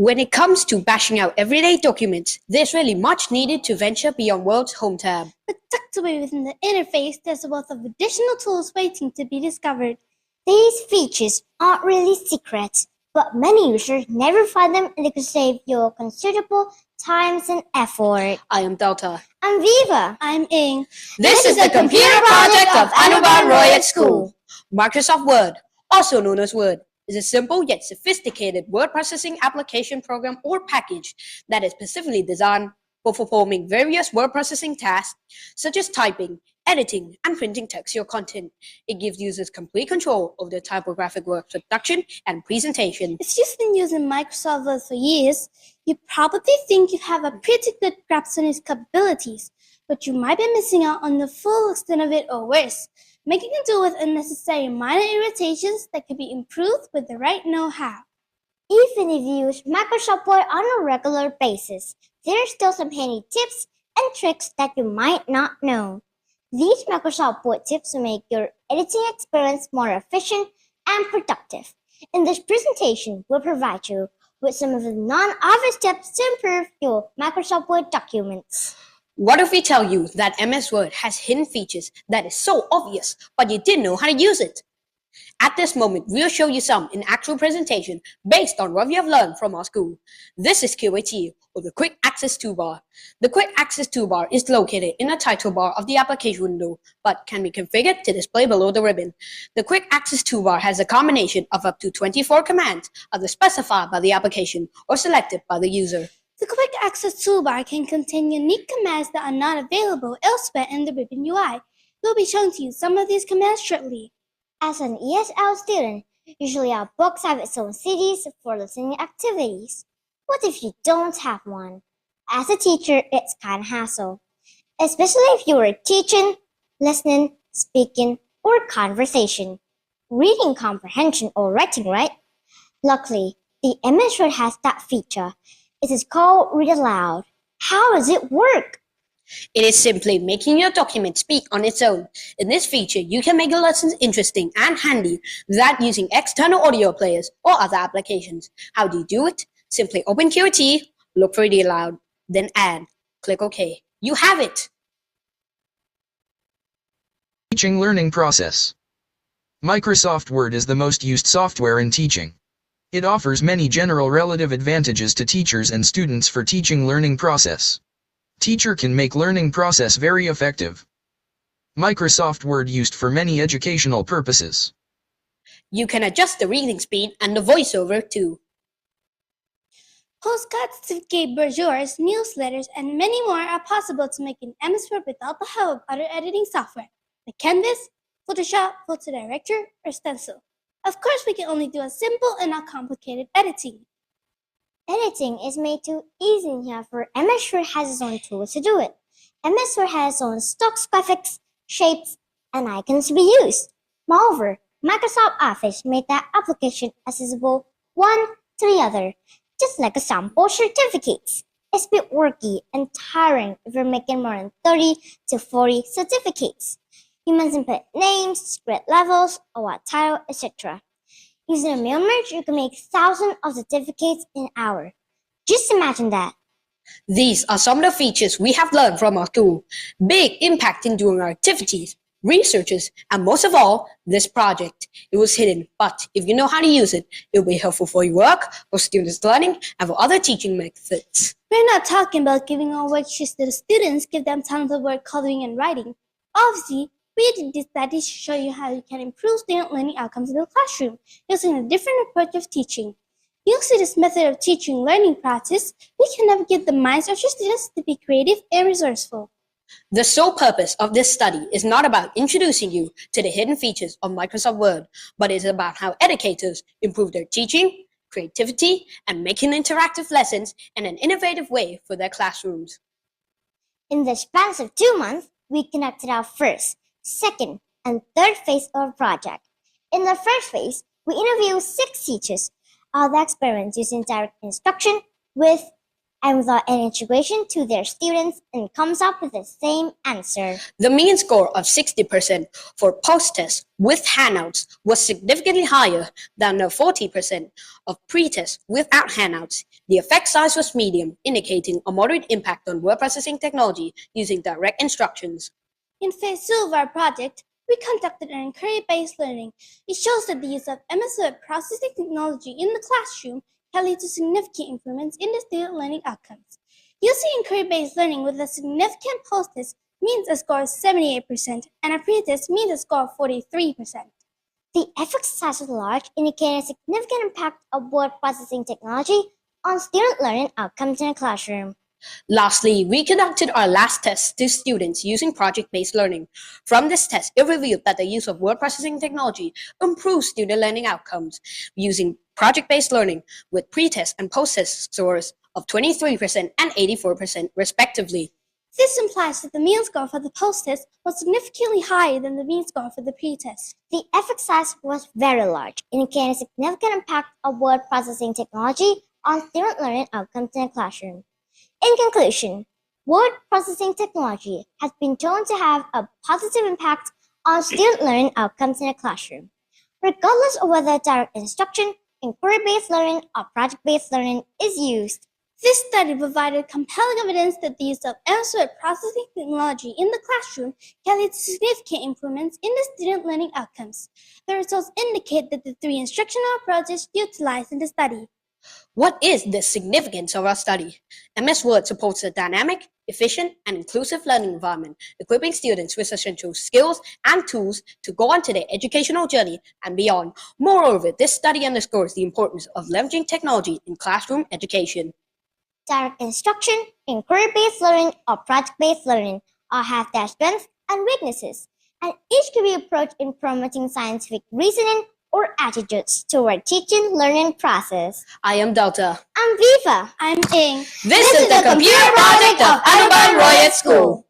When it comes to bashing out everyday documents, there's really much needed to venture beyond Word's home tab. But tucked away within the interface, there's a wealth of additional tools waiting to be discovered. These features aren't really secrets, but many users never find them and they could save you considerable time and effort. I am Delta. I'm Viva. I'm Ing. This is the computer project of Anuban Roi-Et School. Microsoft Word, also known as Word, is a simple yet sophisticated word processing application program or package that is specifically designed for performing various word processing tasks such as typing, editing, and printing text or content. It gives users complete control over their typographic work production and presentation. If you've been using Microsoft Word for years, you probably think you have a pretty good grasp on its capabilities, but you might be missing out on the full extent of it or worse, making you deal with unnecessary minor irritations that could be improved with the right know-how. Even if you use Microsoft Word on a regular basis, there are still some handy tips and tricks that you might not know. These Microsoft Word tips will make your editing experience more efficient and productive. In this presentation, we'll provide you with some of the non-obvious tips to improve your Microsoft Word documents. What if we tell you that MS Word has hidden features that is so obvious, but you didn't know how to use it? At this moment, we'll show you some in actual presentation based on what we have learned from our school. This is QAT, or the Quick Access Toolbar. The Quick Access Toolbar is located in the title bar of the application window, but can be configured to display below the ribbon. The Quick Access Toolbar has a combination of up to 24 commands, either specified by the application or selected by the user. The Quick Access Toolbar can contain unique commands that are not available elsewhere in the ribbon UI. We'll be showing to you some of these commands shortly. As an ESL student, usually our books have its own CDs for listening activities. What if you don't have one? As a teacher, it's kind of hassle, especially if you are teaching, listening, speaking, or conversation, reading comprehension or writing, right? Luckily, the MS Word has that feature. It is called Read Aloud. How does it work? It is simply making your document speak on its own. In this feature, you can make your lessons interesting and handy without using external audio players or other applications. How do you do it? Simply open QT, look for Read Aloud, then add. Click OK. You have it! Teaching learning process. Microsoft Word is the most used software in teaching. It offers many general relative advantages to teachers and students for teaching learning process. Teacher can make learning process very effective. Microsoft Word used for many educational purposes. You can adjust the reading speed and the voiceover too. Postcards, certificate brochures, newsletters, and many more are possible to make in MS Word without the help of other editing software like Canvas, Photoshop, Photo Director, or Stencil. Of course, we can only do a simple and not complicated editing. Editing is made too easy here for MS Word has its own tools to do it. MS Word has its own stock graphics, shapes, and icons to be used. Moreover, Microsoft Office made that application accessible one to the other, just like a sample certificates. It's a bit worky and tiring if you're making more than 30 to 40 certificates. You must input names, grade levels, award title, etc. Using a mail merge, you can make thousands of certificates in an hour. Just imagine that. These are some of the features we have learned from our school. Big impact in doing our activities, researches, and most of all, this project. It was hidden, but if you know how to use it, it will be helpful for your work, for students' learning, and for other teaching methods. We're not talking about giving all worksheets to the students, give them tons of work coloring and writing. Obviously, we did this study to show you how you can improve student learning outcomes in the classroom using a different approach of teaching. Using this method of teaching learning practice, we can navigate the minds of your students to be creative and resourceful. The sole purpose of this study is not about introducing you to the hidden features of Microsoft Word, but is about how educators improve their teaching, creativity, and making interactive lessons in an innovative way for their classrooms. In the span of 2 months, we conducted our first, second, and third phase of our project. In the first phase, we interviewed 6 teachers of the experiment using direct instruction with and without any integration to their students and comes up with the same answer. The mean score of 60% for post-test with handouts was significantly higher than the 40% of pre-test without handouts. The effect size was medium, indicating a moderate impact on word processing technology using direct instructions. In phase 2 of our project, we conducted an inquiry-based learning. It shows that the use of MS Word processing technology in the classroom can lead to significant improvements in the student learning outcomes. Using inquiry-based learning with a significant post-test means a score of 78% and a pre-test means a score of 43%. The effect size was large, indicating a significant impact of word processing technology on student learning outcomes in a classroom. Lastly, we conducted our last test to students using project-based learning. From this test, it revealed that the use of word processing technology improves student learning outcomes using project-based learning with pre-test and post-test scores of 23% and 84% respectively. This implies that the mean score for the post-test was significantly higher than the mean score for the pre-test. The effect size was very large, indicating a significant impact of word processing technology on student learning outcomes in a classroom. In conclusion, word processing technology has been shown to have a positive impact on student learning outcomes in a classroom, regardless of whether direct instruction, inquiry-based learning, or project-based learning is used. This study provided compelling evidence that the use of MS Word processing technology in the classroom can lead to significant improvements in the student learning outcomes. The results indicate that the 3 instructional approaches utilized in the study. What is the significance of our study? MS Word supports a dynamic, efficient, and inclusive learning environment, equipping students with essential skills and tools to go on to their educational journey and beyond. Moreover, this study underscores the importance of leveraging technology in classroom education. Direct instruction, inquiry-based learning, or project-based learning all have their strengths and weaknesses, and each can be approached in promoting scientific reasoning or attitudes toward teaching learning process. I am Delta. I'm Viva. I'm Ing. This is the computer project of Anuban Roi-Et School.